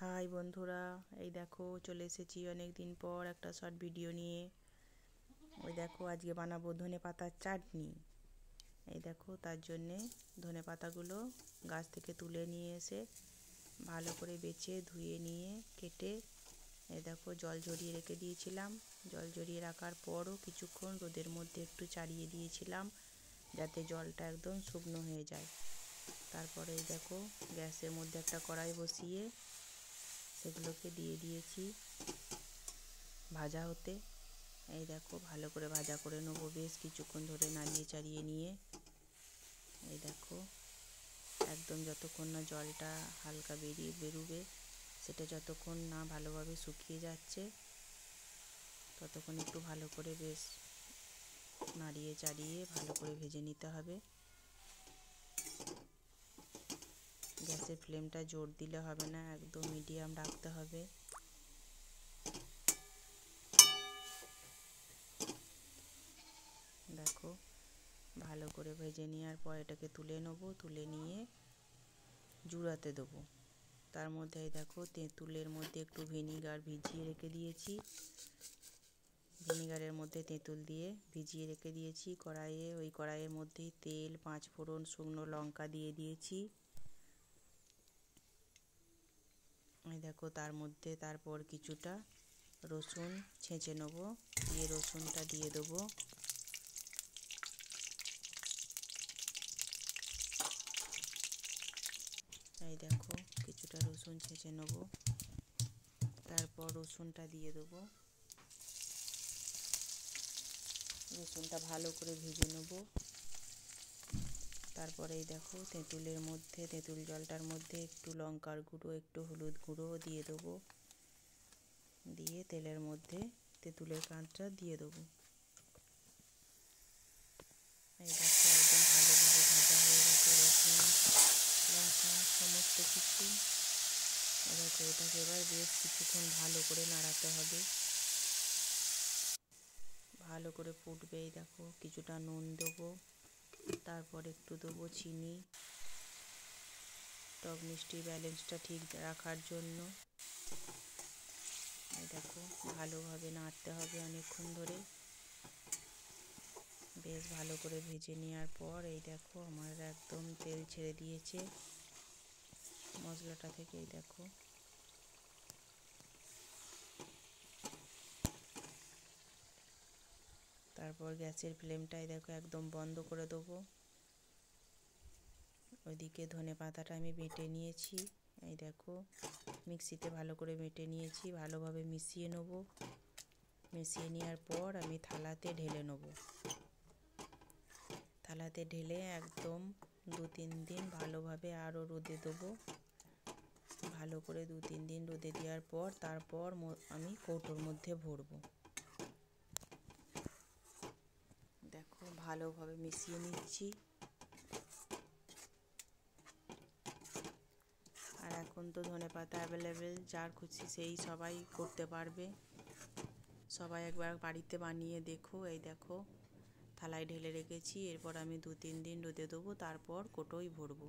High বন্ধুরা, এই দেখো চলে এসেছি অনেক দিন পর একটা শর্ট ভিডিও নিয়ে। ওই দেখো আজকে বানাবো ধনেপাতার চাটনি। এই দেখো তার জন্যে ধনেপাতাগুলো গাছ থেকে তুলে নিয়ে এসে ভালো করে বেছে ধুয়ে নিয়ে কেটে এই দেখো জল ঝরিয়ে রেখে দিয়েছিলাম। জল ঝরিয়ে রাখার পরও কিছুক্ষণ রোদের মধ্যে একটু চাড়িয়ে দিয়েছিলাম যাতে জলটা একদম শুকনো হয়ে যায়। তারপরে এই দেখো গ্যাসের মধ্যে একটা কড়াই বসিয়ে সেগুলোকে দিয়ে দিয়েছি ভাজা হতে। এই দেখো ভালো করে ভাজা করে নেবো বেশ কিছুক্ষণ ধরে নাড়িয়ে চাড়িয়ে নিয়ে। এই দেখো একদম যতক্ষণ না জলটা হালকা বেরোবে, সেটা যতক্ষণ না ভালোভাবে শুকিয়ে যাচ্ছে ততক্ষণ একটু ভালো করে বেশ নাড়িয়ে চাড়িয়ে ভালো করে ভেজে নিতে হবে। গ্যাসের ফ্লেমটা জোর দিলে হবে না, একদম মিডিয়াম রাখতে হবে। দেখো ভালো করে ভেজে নেওয়ার পর এটাকে তুলে নেবো, তুলে নিয়ে জুড়াতে দেবো। তার মধ্যে দেখো তেঁতুলের মধ্যে একটু ভিনিগার ভিজিয়ে রেখে দিয়েছি। ভিনিগারের মধ্যে তেঁতুল দিয়ে ভিজিয়ে রেখে দিয়েছি কড়াইয়ে। ওই কড়াইয়ের মধ্যেই তেল, 5 ফোড়ন, শুকনো লঙ্কা দিয়ে দিয়েছি। এই দেখো তার মধ্যে তারপর কিছুটা রসুন ছেঁচে নেবো, দিয়ে রসুনটা দিয়ে দেবো। এই দেখো কিছুটা রসুন ছেঁচে নেবো, তারপর রসুনটা দিয়ে দেবো। রসুনটা ভালো করে ভেজে নেব। তারপরে এই দেখো তেঁতুল জলটার মধ্যে একটু লঙ্কার গুঁড়ো, একটু হলুদ গুঁড়ো দিয়ে দেবো। দিয়ে তেলের মধ্যে তেঁতুলের কাঁচটা দিয়ে দেবো। এই দেখো একদম ভালোভাবে ভাজা হয়ে গেছে রসুন, লঙ্কা, সমস্ত কিছু। দেখো এটাকে এবার বেশ কিছুক্ষণ ভালো করে নাড়াতে হবে, ভালো করে ফুটবে। এই দেখো কিছুটা নুন দেবো, তারপর একটু দেবো চিনি, টক মিষ্টির ব্যালেন্সটা ঠিক রাখার জন্য। এই দেখো ভালোভাবে নাড়তে হবে অনেকক্ষণ ধরে। বেশ ভালো করে ভেজে নেওয়ার পর এই দেখো আমার একদম তেল ছেড়ে দিয়েছে মশলাটা থেকে। এই দেখো তারপর গ্যাসের ফ্লেমটাই দেখো একদম বন্ধ করে দেবো। ওইদিকে ধনেপাতাটা আমি বেটে নিয়েছি। এই দেখো মিক্সিতে ভালো করে বেটে নিয়েছি, ভালোভাবে মিশিয়ে নেব। মিশিয়ে নেওয়ার পর আমি থালাতে ঢেলে নেব। থালাতে ঢেলে একদম 2-3 দিন ভালোভাবে আরও রোদে দেবো। ভালো করে 2-3 দিন রোদে দেওয়ার পর তারপর আমি কৌটোর মধ্যে ভরবো। দেখো ভালোভাবে মিশিয়ে নিচ্ছি। আর এখন তো ধনেপাতা অ্যাভেলেবেল, যার খুশি সেই সবাই করতে পারবে। সবাই একবার বাড়িতে বানিয়ে দেখো। এই দেখো থালায় ঢেলে রেখেছি, এরপর আমি 2-3 দিন রোদে দেবো, তারপর কৌটোয় ভরবো।